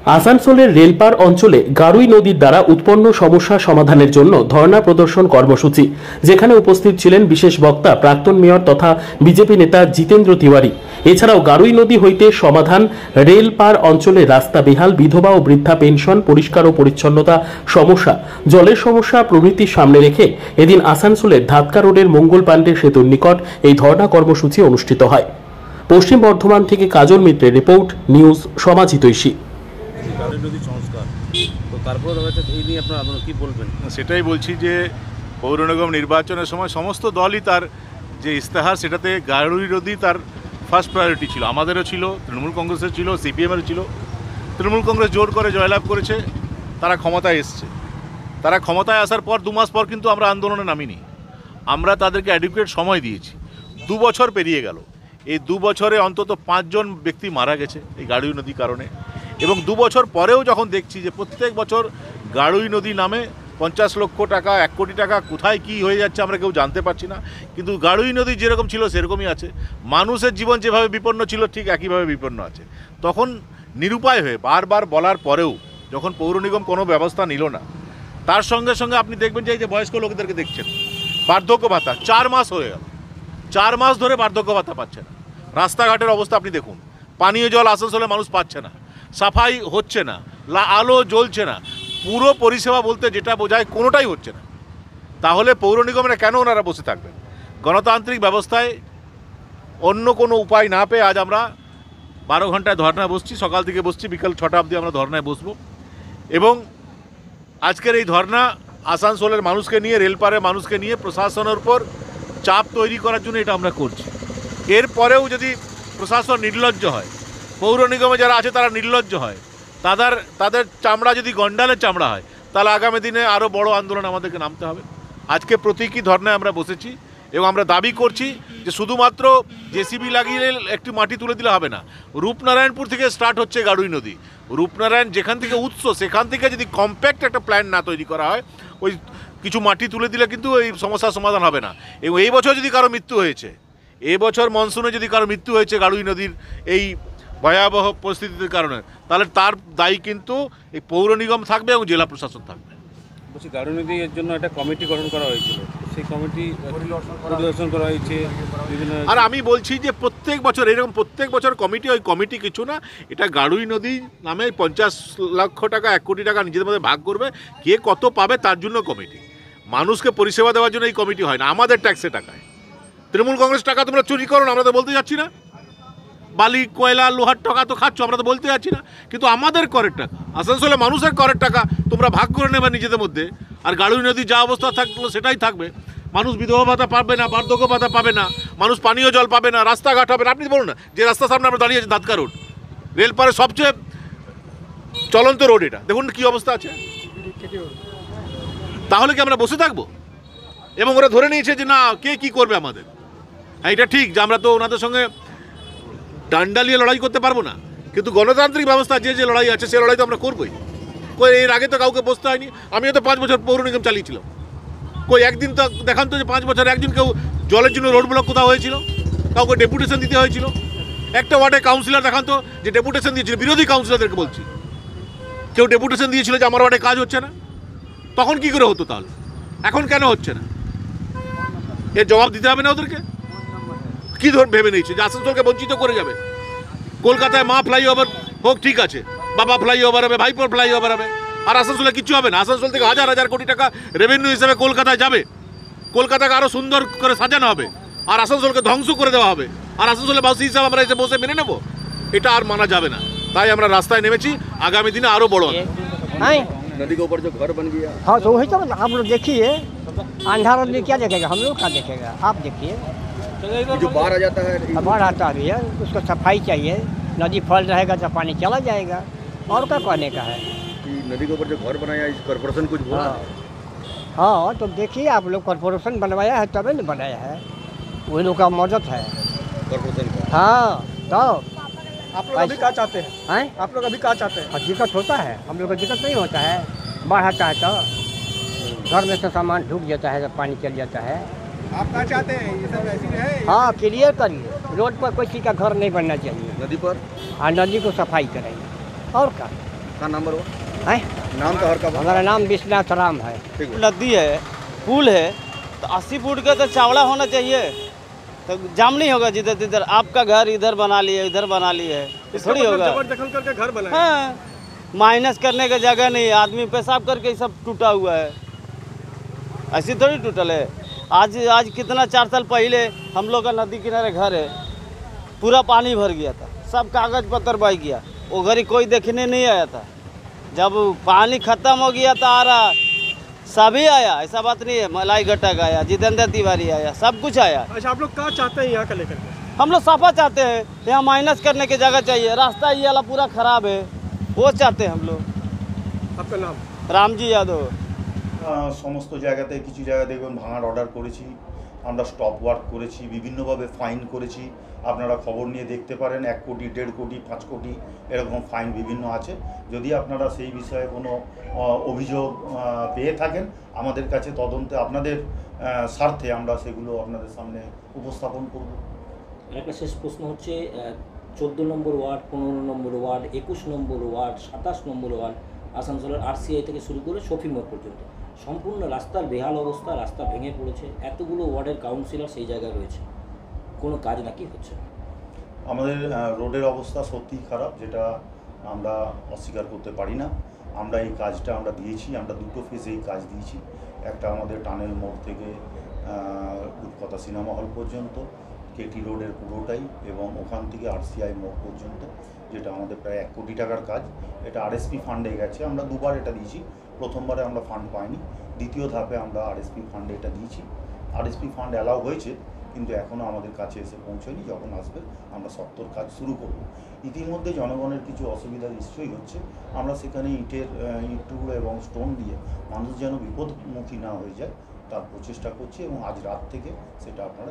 আসানসোলের রেলপার অঞ্চলে গারুই নদীর দ্বারা উৎপন্ন সমস্যা সমাধানের জন্য ধর্ণা প্রদর্শন কর্মসূচি, যেখানে উপস্থিত ছিলেন বিশেষ বক্তা প্রাক্তন মেয়র তথা বিজেপি নেতা জিতেন্দ্র তিওয়ারি। এছাড়াও গারুই নদী হইতে সমাধান, রেলপার অঞ্চলে রাস্তা বেহাল, বিধবা ও বৃদ্ধা পেনশন, পরিষ্কার ও পরিচ্ছন্নতা সমস্যা, জলের সমস্যা প্রভৃতি সামনে রেখে এদিন আসানসোলের ধাতকা রোডের মঙ্গল পাণ্ডে সেতুর নিকট এই ধর্ণা কর্মসূচি অনুষ্ঠিত হয়। পশ্চিম বর্ধমান থেকে কাজল মিত্রের রিপোর্ট, নিউজ সমাজিতৈষী। সেটাই বলছি যে পৌর নিগম নির্বাচনের সময় সমস্ত দলই তার যে ইস্তেহার সেটাতে গারুই নদী তার ফার্স্ট প্রায়োরিটি ছিল। আমাদেরও ছিল, তৃণমূল কংগ্রেসের ছিল, সিপিএমেরও ছিল। তৃণমূল কংগ্রেস জোর করে জয়লাভ করেছে, তারা ক্ষমতায় এসছে। তারা ক্ষমতায় আসার পর 2 মাস পর কিন্তু আমরা আন্দোলনে নামিনি। আমরা তাদেরকে অ্যাডিকুয়েট সময় দিয়েছি। 2 বছর পেরিয়ে গেল। এই 2 বছরে অন্তত 5 জন ব্যক্তি মারা গেছে এই গারুই নদীর কারণে। এবং 2 বছর পরেও যখন দেখছি যে প্রত্যেক বছর গারুই নদী নামে 50 লক্ষ টাকা, 1 কোটি টাকা কোথায় কি হয়ে যাচ্ছে আমরা কেউ জানতে পারছি না। কিন্তু গারুই নদী যেরকম ছিল সেরকমই আছে। মানুষের জীবন যেভাবে বিপন্ন ছিল ঠিক একইভাবে বিপন্ন আছে। তখন নিরুপায় হয়ে বারবার বলার পরেও যখন পৌর নিগম কোনো ব্যবস্থা নিল না, তার সঙ্গে সঙ্গে আপনি দেখবেন যে এই যে বয়স্ক লোকদেরকে দেখছেন, বার্ধক্য ভাতা 4 মাস হয়ে গেল, 4 মাস ধরে বার্ধক্য ভাতা পাচ্ছে না। রাস্তাঘাটের অবস্থা আপনি দেখুন, পানীয় জল আসানসোলে মানুষ পাচ্ছে না, সাফাই হচ্ছে না, আলো জ্বলছে না, পুরো পরিষেবা বলতে যেটা বোঝায় কোনোটাই হচ্ছে না। তাহলে পৌর নিগমেরা কেন ওনারা বসে থাকবেন? গণতান্ত্রিক ব্যবস্থায় অন্য কোনো উপায় না পেয়ে আজ আমরা 12 ঘন্টায় ধর্নায় বসছি। সকাল থেকে বসছি, বিকাল 6টা অবধি আমরা ধর্নায় বসবো। এবং আজকের এই ধর্না আসানসোলের মানুষকে নিয়ে, রেলপারের মানুষকে নিয়ে প্রশাসনের উপর চাপ তৈরি করার জন্য এটা আমরা করছি। এরপরেও যদি প্রশাসন নির্লজ্জ হয়, পৌর নিগমে যারা আছে তারা নির্লজ্জ হয়, তাদের চামড়া যদি গন্ডালের চামড়া হয়, তাহলে আগামী দিনে আরও বড় আন্দোলন আমাদেরকে নামতে হবে। আজকে প্রতীকী ধর্নায় আমরা বসেছি এবং আমরা দাবি করছি যে শুধুমাত্র জেসিবি লাগিয়ে একটু মাটি তুলে দিলে হবে না। রূপনারায়ণপুর থেকে স্টার্ট হচ্ছে গারুই নদী। রূপনারায়ণ যেখান থেকে উৎস, সেখান থেকে যদি কম্প্যাক্ট একটা প্ল্যান না তৈরি করা হয়, ওই কিছু মাটি তুলে দিলে কিন্তু এই সমস্যার সমাধান হবে না। এবং এই বছর যদি কারো মৃত্যু হয়েছে, এবছর মনসুনে যদি কারো মৃত্যু হয়েছে গারুই নদীর এই ভয়াবহ পরিস্থিতির কারণে, তাহলে তার দায়ী কিন্তু এই পৌর নিগম থাকবে এবং জেলা প্রশাসন থাকবে। বলছি, গারুই নদীর জন্য একটা কমিটি গঠন করা হয়েছিল, সেই কমিটি পরিদর্শন করা হয়েছে বিভিন্ন। আর আমি বলছি যে প্রত্যেক বছর এরকম প্রত্যেক বছর কমিটি, ওই কমিটি কিছু না, এটা গারুই নদী নামে 50 লক্ষ টাকা, 1 কোটি টাকা নিজেদের মধ্যে ভাগ করবে, কে কত পাবে তার জন্য কমিটি। মানুষকে পরিষেবা দেওয়ার জন্য এই কমিটি হয় না, আমাদের ট্যাক্সের টাকায়। তৃণমূল কংগ্রেস টাকা তোমরা চুরি করো না, আমরা তো বলতে যাচ্ছি না। বালি, কয়লা, লোহার টাকা তো খাচ্ছ, আমরা তো বলতে যাচ্ছি না। কিন্তু আমাদের করের টাকা, আসানসোলে মানুষের করের টাকা তোমরা ভাগ করে নেবে নিজেদের মধ্যে। আর গারুই নদী যা অবস্থা থাকলো সেটাই থাকবে। মানুষ বিধবা ভাতা পাবে না, বার্ধক্য ভাতা পাবে না, মানুষ পানীয় জল পাবে না, রাস্তাঘাট হবে না। আপনি বলুন না, যে রাস্তার সামনে আমরা দাঁড়িয়ে আছি ধাতকা রোড, রেলপারের সবচেয়ে চলন্ত রোড, এটা দেখুন কী অবস্থা আছে। তাহলে কি আমরা বসে থাকবো? এবং ওরা ধরে নিয়েছে যে না, কে কী করবে আমাদের। হ্যাঁ, এটা ঠিক যে আমরা তো ওনাদের সঙ্গে ডান্ডা নিয়ে লড়াই করতে পারবো না, কিন্তু গণতান্ত্রিক ব্যবস্থা যে লড়াই আছে সে লড়াই তো আমরা করবোই। এর আগে তো কাউকে বসতে হয়নি। আমিও তো 5 বছর পৌর নিগম চালিয়েছিলাম। একদিন তো দেখান তো যে 5 বছর একজন কেউ জলের জন্য রোড ব্লক কোথাও হয়েছিল, কাউকে ডেপুটেশন দিতে হয়েছিল। একটা ওয়ার্ডে কাউন্সিলর দেখান তো যে ডেপুটেশন দিয়েছিল, বিরোধী কাউন্সিলরদেরকে বলছি, কেউ ডেপুটেশন দিয়েছিল যে আমার ওয়ার্ডে কাজ হচ্ছে না। তখন কি করে হতো তাহলে? এখন কেন হচ্ছে না? এর জবাব দিতে হবে না ওদেরকে। কি ভেবে নিয়েছে যে আসানসোলকে বঞ্চিত করে যাবে? কলকাতায় মা ফ্লাইওভার হোক, ঠিক আছে, বাবা ফ্লাইওভার হবে, ভাইপোর ফ্লাইওভার হবে, আর আসানসোলে কিছু হবে না। আসানসোল থেকে হাজার হাজার কোটি টাকা রেভিনিউ হিসেবে কলকাতায় যাবে, কলকাতাকে আরও সুন্দর করে সাজানো হবে, আর আসানসোলকে ধ্বংস করে দেওয়া হবে। আর আসানসোলে বাসী হিসাবে আমরা এসে বসে মেনে নেব? এটা আর মানা যাবে না। তাই আমরা রাস্তায় নেমেছি, আগামী দিনে আরও বড় হবে। नदी के ऊपर जो घर बन गया, हाँ तो वही तो आप लोग देखिए, अंधार आदमी क्या देखेगा, हम लोग क्या देखेगा। आप देखिए जो बाढ़ आ जाता है, बाढ़ आता भी है, उसको सफाई चाहिए। नदी फल रहेगा तो पानी चला जाएगा, और क्या कहने का है। कि नदी के ऊपर जो घर बनाया इस कॉर्पोरेशन कुछ बोला? हाँ तो देखिए, आप लोग कॉर्पोरेशन बनवाया है तभी नहीं बनाया है, वही लोग का मदद है कॉर्पोरेशन का। हाँ तो आप लोग अभी क्या चाहते हैं? आप लोग अभी क्या चाहते हैं? दिक्कत होता है, हम लोग को दिक्कत नहीं होता है। बाढ़ आता है तो घर में से सामान ढूक जाता है, तो पानी चल जाता है। आप क्या चाहते हैं? ये सब ऐसी है? हाँ क्लियर करिए, रोड पर कोई चीज़ का घर नहीं बनना चाहिए। नदी पर हाँ, नदी को सफाई करेंगे और क्या। का नाम बरोबर है नाम तो हर का हमारा नाम विश्वनाथ राम है। ठीक है नदी है, पुल है, तो 80 फुट का तो चावड़ा होना चाहिए, तो जाम नहीं होगा जिधर तिधर। आपका घर इधर बना लिए, इधर बना लिए, ये थोड़ी होगा। जबरदखल करके घर बनाए। हाँ, माइनस करने का जगह नहीं, आदमी पेशाब करके ही सब टूटा हुआ है, ऐसी थोड़ी टूटल है। आज कितना 4 साल पहले हम लोग का नदी किनारे घर है, पूरा पानी भर गया था, सब कागज पत्तर बह गया, वो घड़ी कोई देखने नहीं आया था। जब पानी खत्म हो गया था आ रहा, सभी आया, ऐसा बात नहीं है। मलाई घटक आया, जितेंद्र तिवारी आया, सब कुछ आया। अच्छा, आप लोग क्या चाहते हैं यहाँ का लेकर के? हम लोग सफा चाहते हैं, यहाँ माइनस करने की जगह चाहिए, रास्ता ये वाला पूरा खराब है, वो चाहते हैं हम लोग। आपका नाम? रामजी यादव। সমস্ত জায়গাতে কিছু জায়গায় দেখবেন ভাঙার অর্ডার করেছি, আমরা স্টপ ওয়ার্ক করেছি, বিভিন্নভাবে ফাইন করেছি। আপনারা খবর নিয়ে দেখতে পারেন, 1 কোটি, 1.5 কোটি, 5 কোটি এরকম ফাইন বিভিন্ন আছে। যদি আপনারা সেই বিষয়ে কোনো অভিযোগ পেয়ে থাকেন আমাদের কাছে তদন্তে আপনাদের স্বার্থে আমরা সেগুলো আপনাদের সামনে উপস্থাপন করব। একটা শেষ প্রশ্ন হচ্ছে 14 নম্বর ওয়ার্ড, 15 নম্বর ওয়ার্ড, 21 নম্বর ওয়ার্ড, 27 নম্বর ওয়ার্ড, আসানসোলের আরসিআই থেকে শুরু করে শফি মোড় পর্যন্ত সম্পূর্ণ রাস্তার বেহাল অবস্থা, রাস্তা ভেঙে পড়েছে, এতগুলো ওয়ার্ডের কাউন্সিলর সেই জায়গায় রয়েছে, কোনো কাজ নাকি হচ্ছে না। আমাদের রোডের অবস্থা সত্যিই খারাপ, যেটা আমরা অস্বীকার করতে পারি না। আমরা এই কাজটা আমরা দিয়েছি, আমরা 2টো ফেজে এই কাজ দিয়েছি। একটা আমাদের টানেল মোড় থেকে রূপকথা সিনেমা হল পর্যন্ত, কেটি রোডের পুরোটাই, এবং ওখান থেকে আরসিআই মোড় পর্যন্ত, যেটা আমাদের প্রায় 1 কোটি টাকার কাজ। এটা আরএসপি ফান্ডে গেছে, আমরা 2বার এটা দিয়েছি। প্রথমবারে আমরা ফান্ড পাইনি, দ্বিতীয় ধাপে আমরা আরএসপি ফান্ডে এটা দিয়েছি। আরএসপি ফান্ড অ্যালাউ হয়েছে, কিন্তু এখনও আমাদের কাছে এসে পৌঁছয়নি। যখন আসবে আমরা সত্তর কাজ শুরু করব। ইতিমধ্যে জনগণের কিছু অসুবিধা নিশ্চয়ই হচ্ছে, আমরা সেখানে ইট টুকরো এবং স্টোন দিয়ে মানুষ যেন বিপদমুখী না হয়ে যায় তার প্রচেষ্টা করছি, এবং আজ রাত থেকে সেটা আপনারা